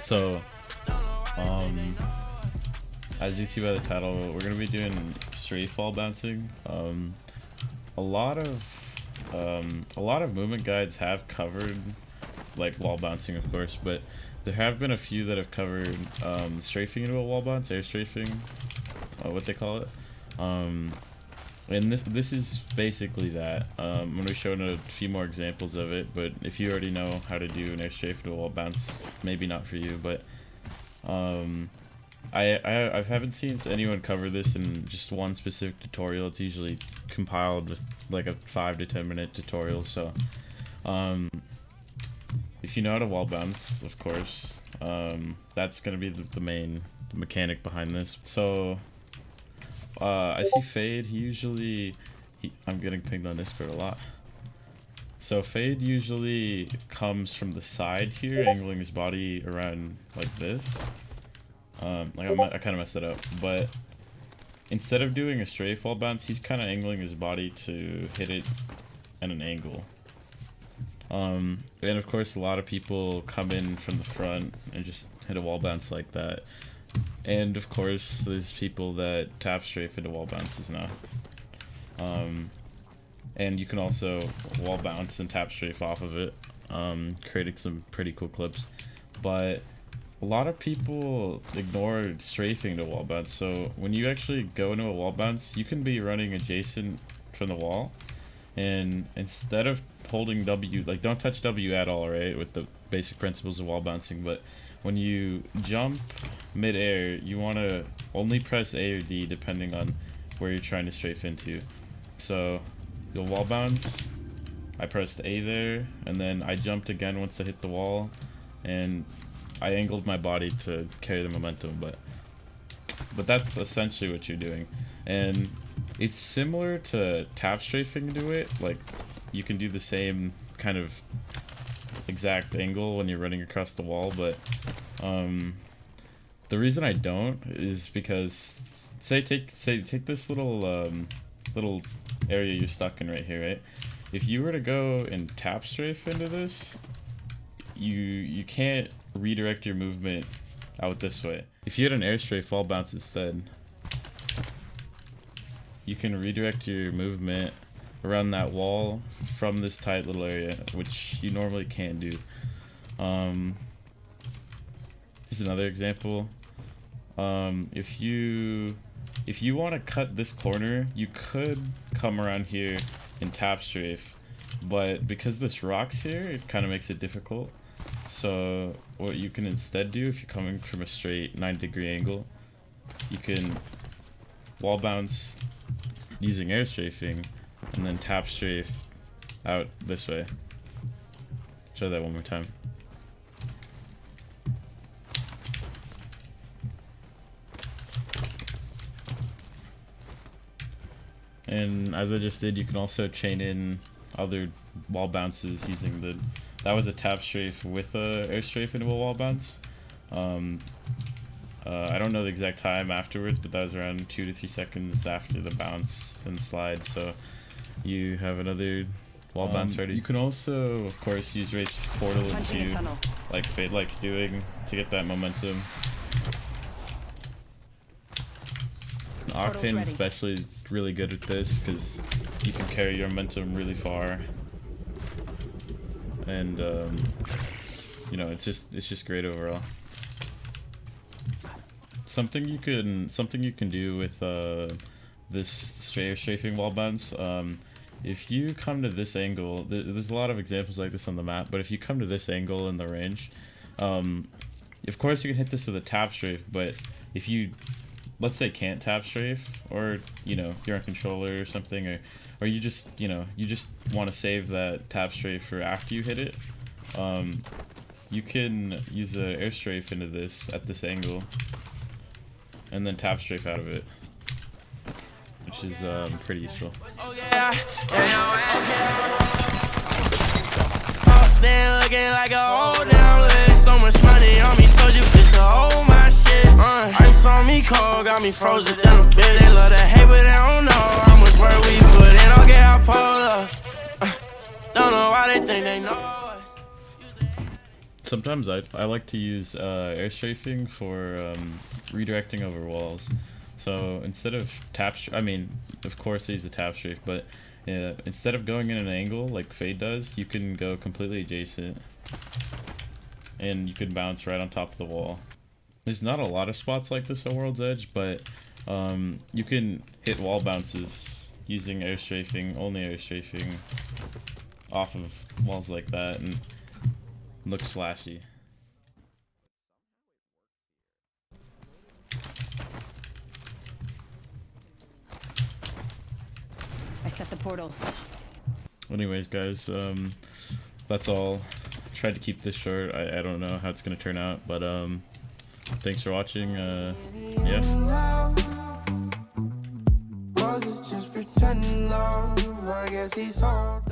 So, as you see by the title, we're gonna be doing strafe wall bouncing. A lot of movement guides have covered like wall bouncing, of course, but there have been a few that have covered strafing into a wall bounce, air strafing, what they call it. And this is basically that. I'm going to be showing a few more examples of it, but if you already know how to do an air strafe to a wall bounce, maybe not for you, but I haven't seen anyone cover this in just one specific tutorial. It's usually compiled with like a 5 to 10 minute tutorial, so if you know how to wall bounce, of course, that's going to be the main mechanic behind this. So I see Fade, I'm getting pinged on Discord a lot. So Fade usually comes from the side here, angling his body around like this. I kind of messed it up, but instead of doing a strafe wall bounce, he's kind of angling his body to hit it at an angle. And of course, a lot of people come in from the front and just hit a wall bounce like that. And of course, there's people that tap strafe into wall bounces now. And you can also wall bounce and tap strafe off of it, creating some pretty cool clips. But a lot of people ignore strafing to wall bounce. So when you actually go into a wall bounce, you can be running adjacent from the wall, and instead of holding W, like don't touch W at all, right? With the basic principles of wall bouncing, but when you jump mid-air, you want to only press A or D depending on where you're trying to strafe into. So you'll wall bounce, I pressed A there, and then I jumped again once I hit the wall, and I angled my body to carry the momentum, but that's essentially what you're doing. And it's similar to tap strafing to it. Like, you can do the same kind of exact angle when you're running across the wall, but the reason I don't is because take this little area you're stuck in right here, right? If you were to go and tap strafe into this, you can't redirect your movement out this way. If you had an air strafe wall bounce instead, you can redirect your movement around that wall from this tight little area, which you normally can't do. Here's another example. If you want to cut this corner, you could come around here and tap strafe, but because this rock's here, it kind of makes it difficult. So what you can instead do, if you're coming from a straight 9-degree angle, you can wall bounce using air strafing and then tap strafe out this way. Try that one more time. And as I just did, you can also chain in other wall bounces using that was a tap strafe with a air strafe into a wall bounce. I don't know the exact time afterwards, but that was around 2 to 3 seconds after the bounce and slide. So you have another wall bounce ready. You can also, of course, use Race Portal into, like Fade likes doing, to get that momentum. Octane especially is really good at this because you can carry your momentum really far, and you know, it's just great overall. Something you can do with this strafing wall bounce. If you come to this angle, there's a lot of examples like this on the map, but if you come to this angle in the range, of course you can hit this with a tap strafe, but if you, let's say, can't tap strafe, or you know, you're on controller or something, or you just, you know, you just want to save that tap strafe for after you hit it, you can use an air strafe into this at this angle and then tap strafe out of it, which is pretty useful. Then looking like a old down list. So much money on me, so you fit to hold my shit. Ice on me cold, got me frozen in a bit. They love to hate, but they don't know how much work we put in. Okay, I pull up. Don't know why they think they know. sometimes I like to use air strafing for redirecting over walls. So instead of I mean, of course I use a tap strafe, but instead of going in an angle like Fade does, you can go completely adjacent, and you can bounce right on top of the wall. There's not a lot of spots like this on World's Edge, but you can hit wall bounces using air strafing, only air strafing, off of walls like that, and looks flashy. I set the portal. Anyways, guys, that's all. Tried to keep this short. I don't know how it's gonna turn out, but thanks for watching. Yeah. Was it just pretending love? I guess he's all